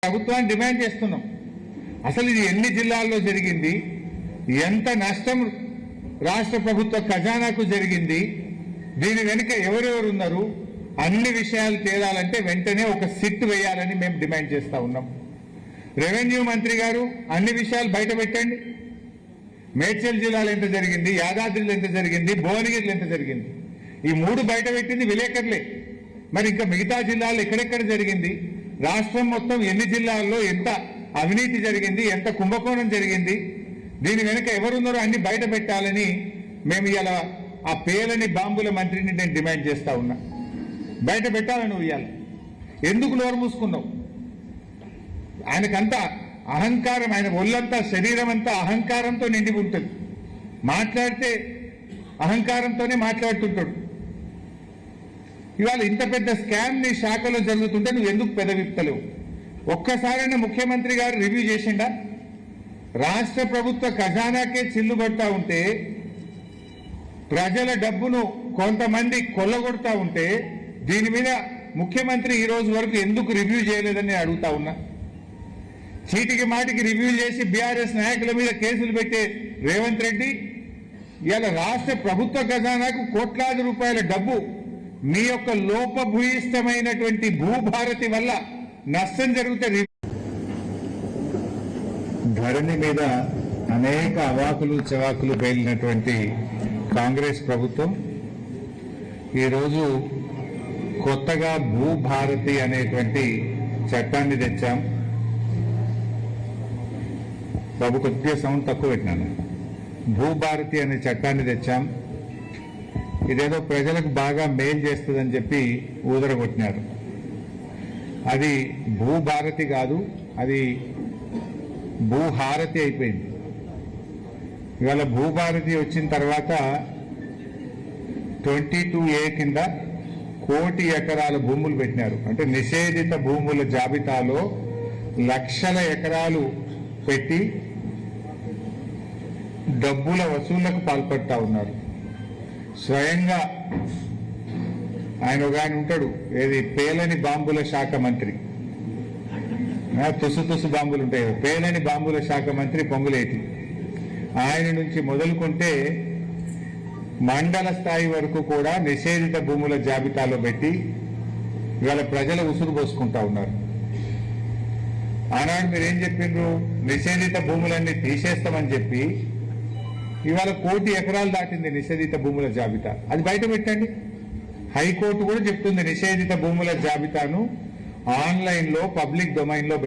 ప్రభుత్వాన్ని డిమాండ్ చేస్తున్నాం. అసలు ఇది ఎన్ని జిల్లాల్లో జరిగింది, ఎంత నష్టం రాష్ట్ర ప్రభుత్వ ఖజానాకు జరిగింది, దీని వెనుక ఎవరెవరు ఉన్నారు, అన్ని విషయాలు తేలాలంటే వెంటనే ఒక సిట్ వేయాలని మేము డిమాండ్ చేస్తా ఉన్నాం. రెవెన్యూ మంత్రి గారు అన్ని విషయాలు బయట పెట్టండి. మేడ్చల్ జిల్లాలో ఎంత జరిగింది, యాదాద్రిలో ఎంత జరిగింది, భువనగిరిలో ఎంత జరిగింది, ఈ మూడు బయట పెట్టింది విలేకరులే. మరి ఇంకా మిగతా జిల్లాల్లో ఎక్కడెక్కడ జరిగింది, రాష్ట్రం మొత్తం ఎన్ని జిల్లాల్లో ఎంత అవినీతి జరిగింది, ఎంత కుంభకోణం జరిగింది, దీని వెనుక ఎవరున్నారో అన్ని బయట పెట్టాలని మేము ఇలా ఆ పేలని బాంబుల మంత్రిని నేను డిమాండ్ చేస్తా ఉన్నా. బయట పెట్టాలని నువ్వు ఇవ్వాలి. ఎందుకు నోరు మూసుకున్నావు? ఆయనకంతా అహంకారం, ఆయన ఒళ్ళంతా శరీరం అంతా అహంకారంతో నిండి ఉంటుంది. మాట్లాడితే అహంకారంతోనే మాట్లాడుతుంటాడు. ఇవాళ ఇంత పెద్ద స్కామ్ నీ శాఖలో జరుగుతుంటే నువ్వు ఎందుకు పెదవిప్తలేవు? ఒక్కసారైనా ముఖ్యమంత్రి గారు రివ్యూ చేసిండా? రాష్ట్ర ప్రభుత్వ ఖజానాకే చిల్లు పడతా ఉంటే, ప్రజల డబ్బును కొంతమంది కొల్లగొడతా ఉంటే, దీని మీద ముఖ్యమంత్రి ఈ రోజు వరకు ఎందుకు రివ్యూ చేయలేదని అడుగుతా ఉన్నా. చీటికి మాటికి రివ్యూ చేసి బీఆర్ఎస్ నాయకుల మీద కేసులు పెట్టే రేవంత్ రెడ్డి ఇవాళ రాష్ట్ర ప్రభుత్వ ఖజానాకు కోట్లాది రూపాయల డబ్బు మీ యొక్క లోపభూయిష్టమైనటువంటి భూభారతి వల్ల నష్టం జరిగితే ధరణి మీద అనేక అవాకులు చవాకులు పేలినటువంటి కాంగ్రెస్ ప్రభుత్వం ఈరోజు కొత్తగా భూభారతి అనేటువంటి చట్టాన్ని తెచ్చాం. బాబు కొద్దిగా సౌండ్ తక్కువ పెట్టినాను. భూభారతి అనే చట్టాన్ని తెచ్చాం. ఇదేదో ప్రజలకు బాగా మేలు చేస్తుందని చెప్పి ఊదరగొట్టినారు. అది భూభారతి కాదు, అది భూహారతి అయిపోయింది. ఇవాళ భూభారతి వచ్చిన తర్వాత 22A కింద 1 కోటి ఎకరాల భూములు పెట్టినారు. అంటే నిషేధిత భూముల జాబితాలో లక్షల ఎకరాలు పెట్టి డబ్బుల వసూళ్లకు పాల్పడతా ఉన్నారు. స్వయంగా ఆయన ఒక ఆయన ఉంటాడు, ఏది పేలని బాంబుల శాఖ మంత్రి, తుసు బాంబులు ఉంటాయి, పేలని బాంబుల శాఖ మంత్రి పొంగులేటి. ఆయన నుంచి మొదలుకుంటే మండల స్థాయి వరకు కూడా నిషేధిత భూముల జాబితాలో పెట్టి ఇవాళ ప్రజల ఉసురు పోసుకుంటా ఉన్నారు. ఆనాడు మీరేం చెప్పిండ్రు? నిషేధిత భూములన్నీ తీసేస్తామని చెప్పి ఇవాళ 1 కోటి ఎకరాలు దాటింది నిషేధిత భూముల జాబితా. అది బయట పెట్టండి. హైకోర్టు కూడా చెప్తుంది నిషేధిత భూముల జాబితాను ఆన్లైన్లో పబ్లిక్ డొమైన్లో